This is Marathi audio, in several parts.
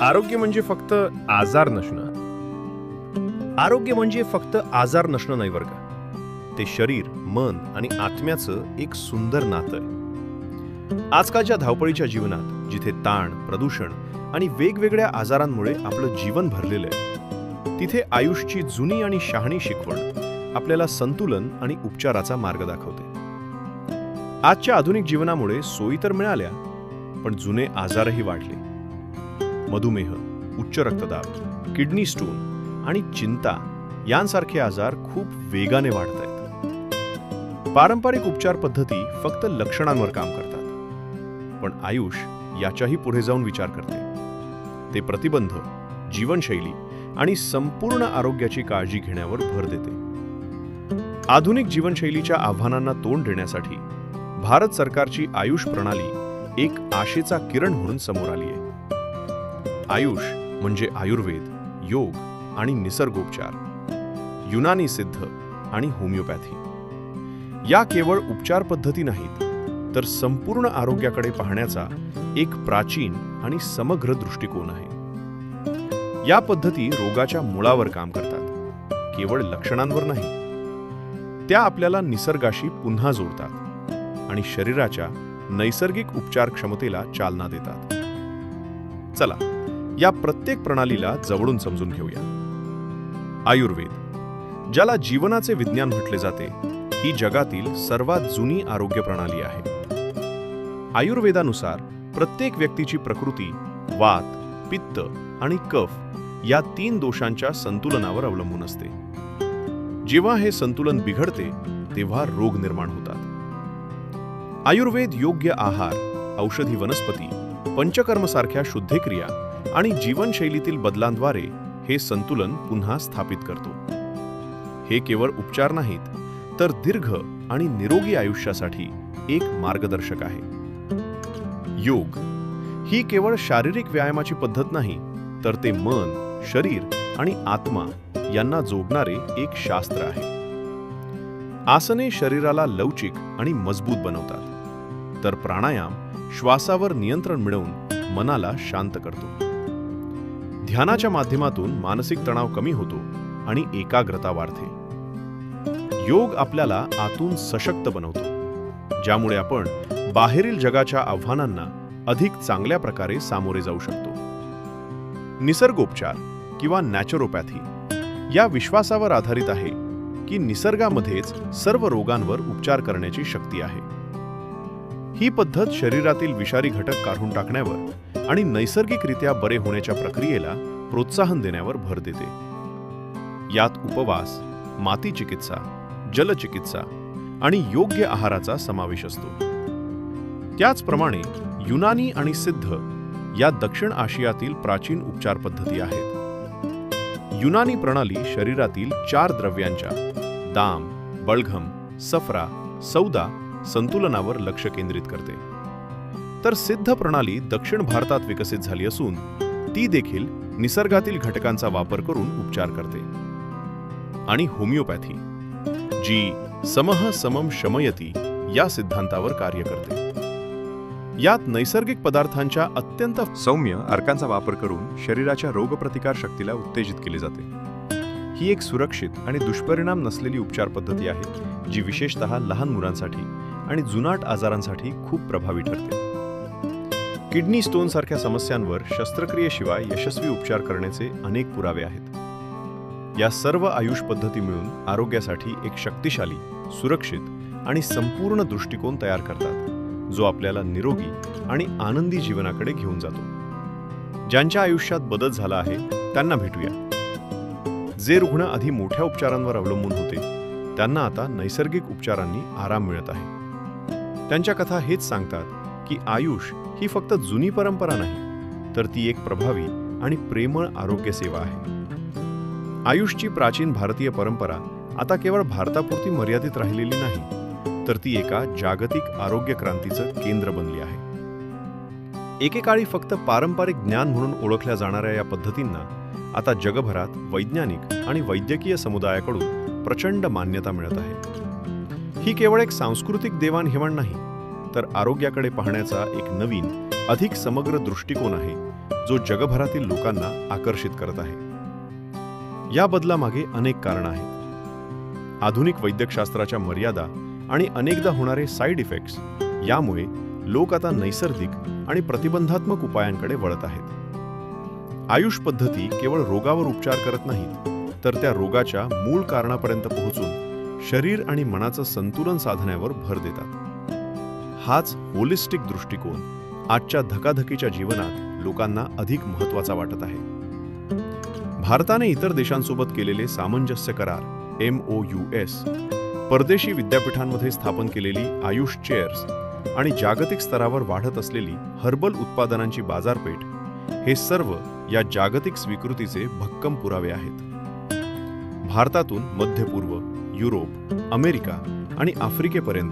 आरोग्य म्हणजे फक्त आजार नसणं. आरोग्य म्हणजे फक्त आजार नसणं नाही बरं का. ते शरीर, मन आणि आत्म्याचं एक सुंदर नातं आहे. आजकालच्या धावपळीच्या जीवनात जिथे ताण, प्रदूषण आणि वेगवेगळ्या आजारांमुळे आपलं जीवन भरलेलं आहे, तिथे आयुषची जुनी आणि शहाणी शिकवण आपल्याला संतुलन आणि उपचाराचा मार्ग दाखवते. आजच्या आधुनिक जीवनामुळे सोयी तर मिळाल्या, पण जुने आजारही वाढले. मधुमेह, उच्च रक्तदाब, किडनी स्टोन आणि चिंता यांसारखे आजार खूप वेगाने वाढत आहेत. पारंपरिक उपचार पद्धती फक्त लक्षणांवर काम करतात, पण आयुष याच्याही पुढे जाऊन विचार करते. ते प्रतिबंध, जीवनशैली आणि संपूर्ण आरोग्याची काळजी घेण्यावर भर देते. आधुनिक जीवनशैलीच्या आव्हानांना तोंड देण्यासाठी भारत सरकारची आयुष प्रणाली एक आशेचा किरण म्हणून समोर आली आहे. आयुष म्हणजे आयुर्वेद, योग आणि निसर्गोपचार, युनानी सिद्ध आणि होमिओपॅथी. या केवळ उपचार पद्धती नाहीत, तर संपूर्ण आरोग्याकडे पाहण्याचा एक प्राचीन आणि समग्र दृष्टिकोन आहे. या पद्धती रोगाच्या मुळावर काम करतात, केवळ लक्षणांवर नाही. त्या आपल्याला निसर्गाशी पुन्हा जोडतात आणि शरीराच्या नैसर्गिक उपचार क्षमतेला चालना देतात. चला, या प्रत्येक प्रणालीला जवळून समजून घेऊया. आयुर्वेद, ज्याला जीवनाचे विज्ञान म्हटले जाते, ही जगातील सर्वात जुनी आरोग्य प्रणाली आहे. आयुर्वेदानुसार प्रत्येक व्यक्तीची प्रकृती वात, पित्त आणि कफ या 3 दोषांच्या संतुलनावर अवलंबून असते. जेव्हा हे संतुलन बिघडते, तेव्हा रोग निर्माण होतात. आयुर्वेद योग्य आहार, औषधी वनस्पती, पंचकर्म सारख्या शुद्धिक्रिया आणि जीवनशैलीतील बदलांद्वारे हे संतुलन पुन्हा स्थापित करतो. हे केवळ उपचार नाहीत, तर दीर्घ आणि निरोगी आयुष्यासाठी एक मार्गदर्शक आहे. योग ही केवळ शारीरिक व्यायामाची पद्धत नाही, तर ते मन, शरीर आणि आत्मा यांना जोडणारे एक शास्त्र आहे. आसने शरीराला लवचिक आणि मजबूत बनवतात, तर प्राणायाम श्वासावर नियंत्रण मिळवून मनाला शांत करतो. ध्यानाच्या माध्यमातून मानसिक तणाव कमी होतो आणि एकाग्रता वाढते. योग आपल्याला आतून सशक्त बनवतो, ज्यामुळे आपण बाहेरील जगाच्या आव्हानांना अधिक चांगल्या प्रकारे सामोरे जाऊ शकतो. निसर्गोपचार किंवा नॅचरोपॅथी या विश्वासावर आधारित आहे की निसर्गामध्येच सर्व रोगांवर उपचार करण्याची शक्ती आहे. ही पद्धत शरीरातील विषारी घटक काढून टाकण्यावर आणि नैसर्गिकरित्या बरे होण्याच्या प्रक्रियेला प्रोत्साहन देण्यावर भर देते. यात उपवास, माती चिकित्सा, जलचिकित्सा आणि योग्य आहाराचा समावेश असतो. त्याचप्रमाणे युनानी आणि सिद्ध या दक्षिण आशियातील प्राचीन उपचार पद्धती आहेत. युनानी प्रणाली शरीरातील 4 द्रव्यांच्या दाम, बळघम, सफरा, सौदा संतुलनावर लक्ष केंद्रित करते. तर सिद्ध प्रणाली दक्षिण भारतात विकसित झाली असून ती देखील निसर्गातील घटकांचा वापर करून उपचार करते. आणि होमिओपॅथी, जी समः समम शमयती या सिद्धांतावर कार्य करते. यात नैसर्गिक पदार्थांच्या अत्यंत सौम्य अर्कांचा वापर करून शरीराच्या रोगप्रतिकार शक्तीला उत्तेजित केले जाते. ही एक सुरक्षित आणि दुष्परिणाम नसलेली उपचार पद्धती आहे, जी विशेषतः लहान मुलांसाठी आणि जुनाट आजारांसाठी खूप प्रभावी ठरते. किडनी स्टोन सारख्या समस्यांवर शस्त्रक्रियेशिवाय यशस्वी उपचार करण्याचे अनेक पुरावे आहेत. या सर्व आयुष पद्धती मिळून आरोग्यासाठी एक शक्तिशाली, सुरक्षित आणि संपूर्ण दृष्टिकोन तयार करतात, जो आपल्याला निरोगी आणि आनंदी जीवनाकडे घेऊन जातो. ज्यांच्या आयुष्यात बदल झाला आहे त्यांना भेटूया. जे रुग्ण आधी मोठ्या उपचारांवर अवलंबून होते, त्यांना आता नैसर्गिक उपचारांनी आराम मिळत आहे. त्यांच्या कथा हेच सांगतात की आयुष ही फक्त जुनी परंपरा नाही, तर ती एक प्रभावी आणि प्रेमळ आरोग्य सेवा आहे. आयुषची प्राचीन भारतीय परंपरा आता केवळ भारतापुरती मर्यादित राहिलेली नाही, तर ती एका जागतिक आरोग्य क्रांतीचं केंद्र बनली आहे. एकेकाळी फक्त पारंपरिक ज्ञान म्हणून ओळखल्या जाणाऱ्या या पद्धतींना आता जगभरात वैज्ञानिक आणि वैद्यकीय समुदायाकडून प्रचंड मान्यता मिळत आहे. ही केवळ एक सांस्कृतिक देवाणघेवाण नाही, तर आरोग्याकडे पाहण्याचा एक नवीन, अधिक समग्र दृष्टिकोन आहे, जो जगभरातील लोकांना आकर्षित करत आहे। या बदलामागे अनेक कारणं आहेत। आधुनिक वैद्यकशास्त्राच्या मर्यादा आणि अनेकदा होणारे साईड इफेक्ट्स यामुळे लोक आता नैसर्गिक आणि प्रतिबंधात्मक उपायांकडे वळत आहेत। आयुष पद्धती केवळ रोगावर उपचार करत नाहीत, तर त्या रोगाच्या मूळ कारणापर्यंत पोहोचून शरीर आणि मनाचं संतुलन साधण्यावर भर देतात। हाच होलिस्टिक दृष्टिकोन आजच्या धकाधकीच्या जीवनात लोकांना अधिक महत्त्वाचा वाटत आहे। भारताने इतर देशांसोबत केलेले सामंजस्य करार MOUs, परदेशी विद्यापीठांमध्ये स्थापन केलेली आयुष चेअर्स आणि जागतिक स्तरावर वाढत असलेली हर्बल उत्पादनांची बाजारपेठ हे सर्व या जागतिक स्वीकृतीचे भक्कम पुरावे आहेत। भारतातून मध्य पूर्व, युरोप, अमेरिका आणि आफ्रिकेपर्यंत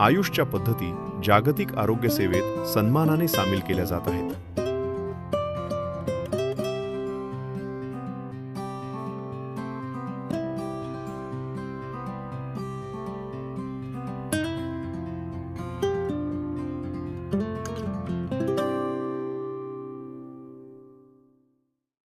आयुषच्या पद्धती जागतिक आरोग्य सेवेत सन्मानाने सामील केल्या जात आहेत।